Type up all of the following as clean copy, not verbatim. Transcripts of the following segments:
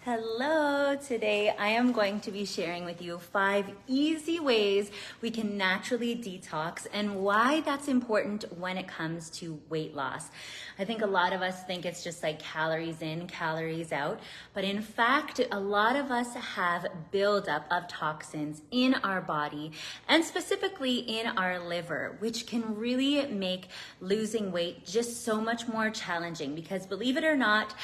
Hello, today I am going to be sharing with you 5 easy ways we can naturally detox and why that's important when it comes to weight loss. I think a lot of us think it's just like calories in, calories out, but in fact, a lot of us have buildup of toxins in our body and specifically in our liver, which can really make losing weight just so much more challenging because believe it or not,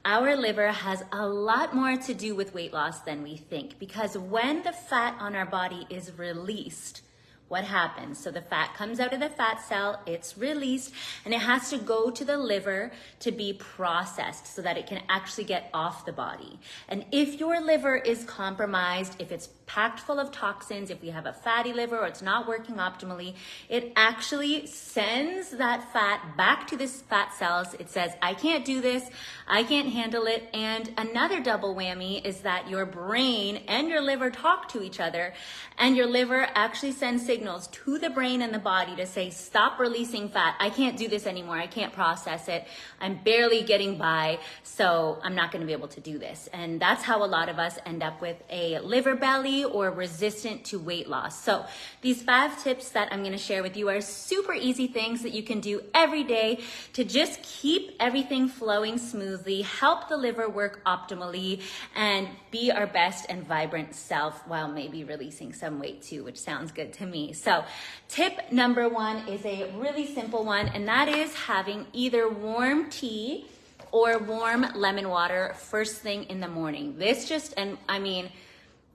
our liver has a lot more to do with weight loss than we think because when the fat on our body is released, what happens? So the fat comes out of the fat cell, it's released, and it has to go to the liver to be processed so that it can actually get off the body. And if your liver is compromised, if it's packed full of toxins, if we have a fatty liver or it's not working optimally, it actually sends that fat back to the fat cells. It says, I can't do this, I can't handle it. And another double whammy is that your brain and your liver talk to each other, and your liver actually sends signals to the brain and the body to say, stop releasing fat. I can't do this anymore. I can't process it. I'm barely getting by, so I'm not going to be able to do this. And that's how a lot of us end up with a liver belly or resistant to weight loss. So these 5 tips that I'm going to share with you are super easy things that you can do every day to just keep everything flowing smoothly, help the liver work optimally, and be our best and vibrant self while maybe releasing some weight too, which sounds good to me. So tip number 1 is a really simple one, and that is having either warm tea or warm lemon water first thing in the morning.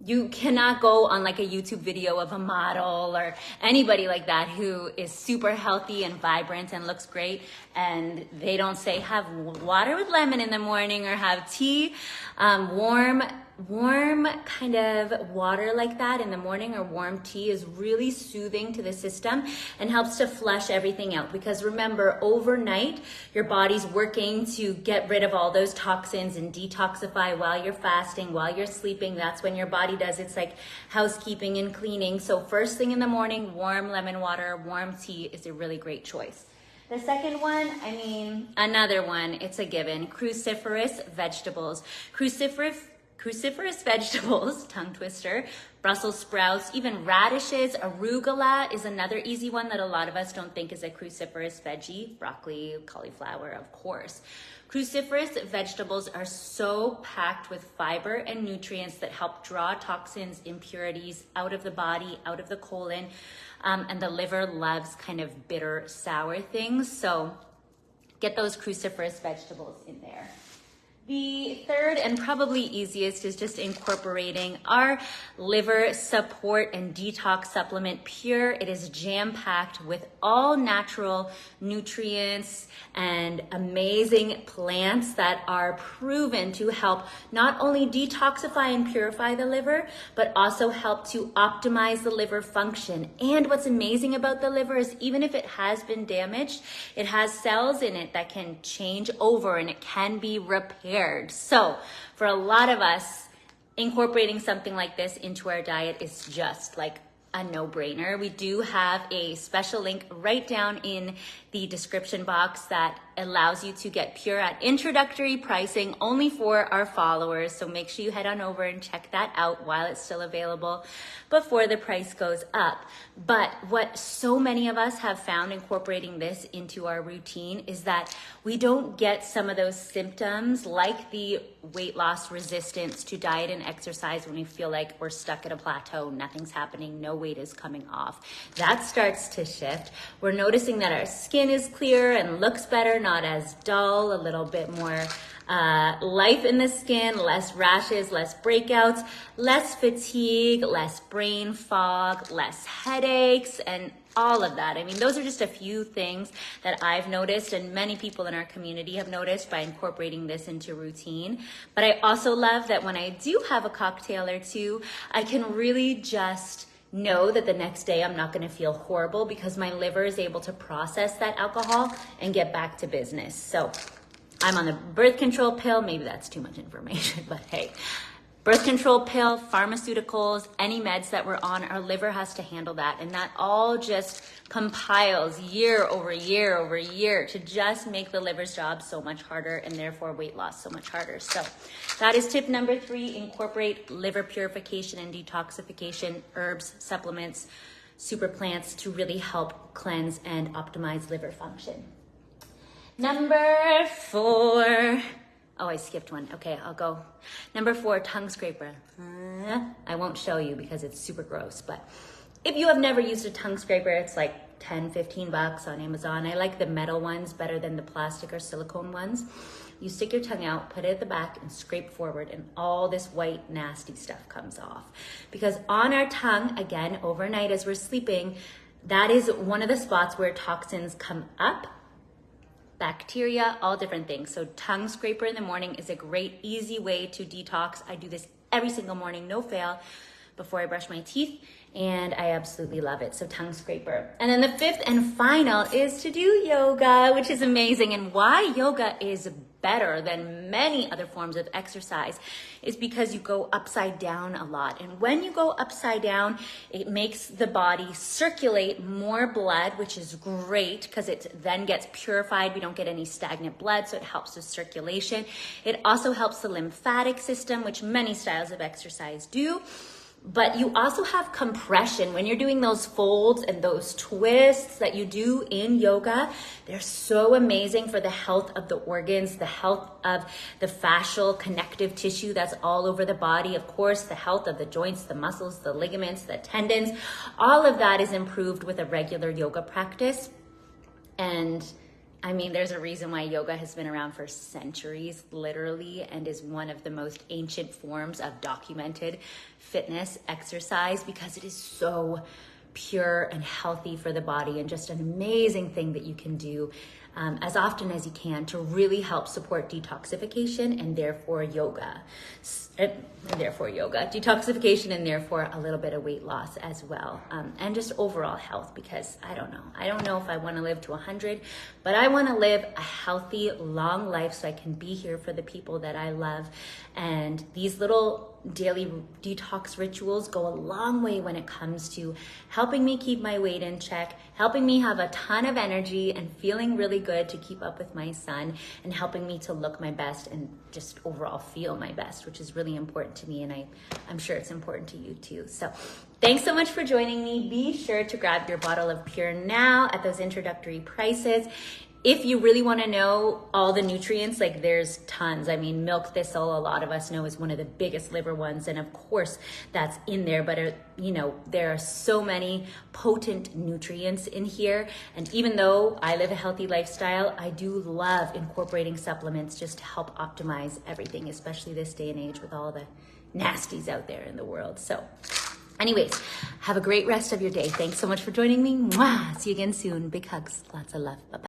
You cannot go on like a YouTube video of a model or anybody like that who is super healthy and vibrant and looks great, and they don't say have water with lemon in the morning or have tea, warm kind of water like that in the morning, or warm tea is really soothing to the system and helps to flush everything out. Because remember, overnight, your body's working to get rid of all those toxins and detoxify while you're fasting, while you're sleeping. That's when your body does its like housekeeping and cleaning. So first thing in the morning, warm lemon water, warm tea is a really great choice. The second one, another one, it's a given, cruciferous vegetables. Cruciferous vegetables, tongue twister, Brussels sprouts, even radishes, arugula is another easy one that a lot of us don't think is a cruciferous veggie. Broccoli, cauliflower, of course. Cruciferous vegetables are so packed with fiber and nutrients that help draw toxins, impurities out of the body, out of the colon, and the liver loves kind of bitter, sour things. So get those cruciferous vegetables in there. The third and probably easiest is just incorporating our liver support and detox supplement, Pure. It is jam-packed with all natural nutrients and amazing plants that are proven to help not only detoxify and purify the liver, but also help to optimize the liver function. And what's amazing about the liver is even if it has been damaged, it has cells in it that can change over and it can be repaired. So for a lot of us, incorporating something like this into our diet is just like a no-brainer. We do have a special link right down in the description box that allows you to get Pure at introductory pricing only for our followers. So make sure you head on over and check that out while it's still available before the price goes up. But what so many of us have found incorporating this into our routine is that we don't get some of those symptoms like the weight loss resistance to diet and exercise when we feel like we're stuck at a plateau, nothing's happening, no weight is coming off. That starts to shift. We're noticing that our skin is clear and looks better, not as dull, a little bit more life in the skin, less rashes, less breakouts, less fatigue, less brain fog, less headaches, and all of that. Those are just a few things that I've noticed and many people in our community have noticed by incorporating this into routine. But I also love that when I do have a cocktail or two, I can really just know that the next day I'm not going to feel horrible because my liver is able to process that alcohol and get back to business. So I'm on the birth control pill. Maybe that's too much information, but hey, birth control pill, pharmaceuticals, any meds that we're on, our liver has to handle that. And that all just compiles year over year over year to just make the liver's job so much harder and therefore weight loss so much harder. So that is tip number 3, incorporate liver purification and detoxification, herbs, supplements, super plants to really help cleanse and optimize liver function. Number 4. Oh, I skipped one. Okay, I'll go. Number 4, tongue scraper. I won't show you because it's super gross, but if you have never used a tongue scraper, it's like 10, 15 bucks on Amazon. I like the metal ones better than the plastic or silicone ones. You stick your tongue out, put it at the back, and scrape forward, and all this white, nasty stuff comes off. Because on our tongue, again, overnight as we're sleeping, that is one of the spots where toxins come up, bacteria, all different things. So tongue scraper in the morning is a great, easy way to detox. I do this every single morning, no fail, before I brush my teeth, and I absolutely love it. So tongue scraper. And then the 5th and final is to do yoga, which is amazing. And why yoga is better than many other forms of exercise is because you go upside down a lot. And when you go upside down, it makes the body circulate more blood, which is great because it then gets purified. We don't get any stagnant blood, so it helps with circulation. It also helps the lymphatic system, which many styles of exercise do. But you also have compression. When you're doing those folds and those twists that you do in yoga, they're so amazing for the health of the organs, the health of the fascial connective tissue that's all over the body. Of course, the health of the joints, the muscles, the ligaments, the tendons, all of that is improved with a regular yoga practice. And I mean, there's a reason why yoga has been around for centuries, literally, and is one of the most ancient forms of documented fitness exercise because it is so pure and healthy for the body and just an amazing thing that you can do as often as you can to really help support detoxification and therefore yoga. Detoxification and therefore a little bit of weight loss as well. And just overall health because I don't know if I want to live to 100, but I want to live a healthy, long life so I can be here for the people that I love. And these little daily detox rituals go a long way when it comes to helping me keep my weight in check, helping me have a ton of energy and feeling really good to keep up with my son, and helping me to look my best and just overall feel my best, which is really important to me, and I'm sure it's important to you too. So thanks so much for joining me. Be sure to grab your bottle of Pure now at those introductory prices. If you really want to know all the nutrients, like there's tons. I mean, milk thistle, a lot of us know is one of the biggest liver ones. And of course that's in there, but there are so many potent nutrients in here. And even though I live a healthy lifestyle, I do love incorporating supplements just to help optimize everything, especially this day and age with all the nasties out there in the world. So anyways, have a great rest of your day. Thanks so much for joining me. Mwah! See you again soon. Big hugs. Lots of love. Bye-bye.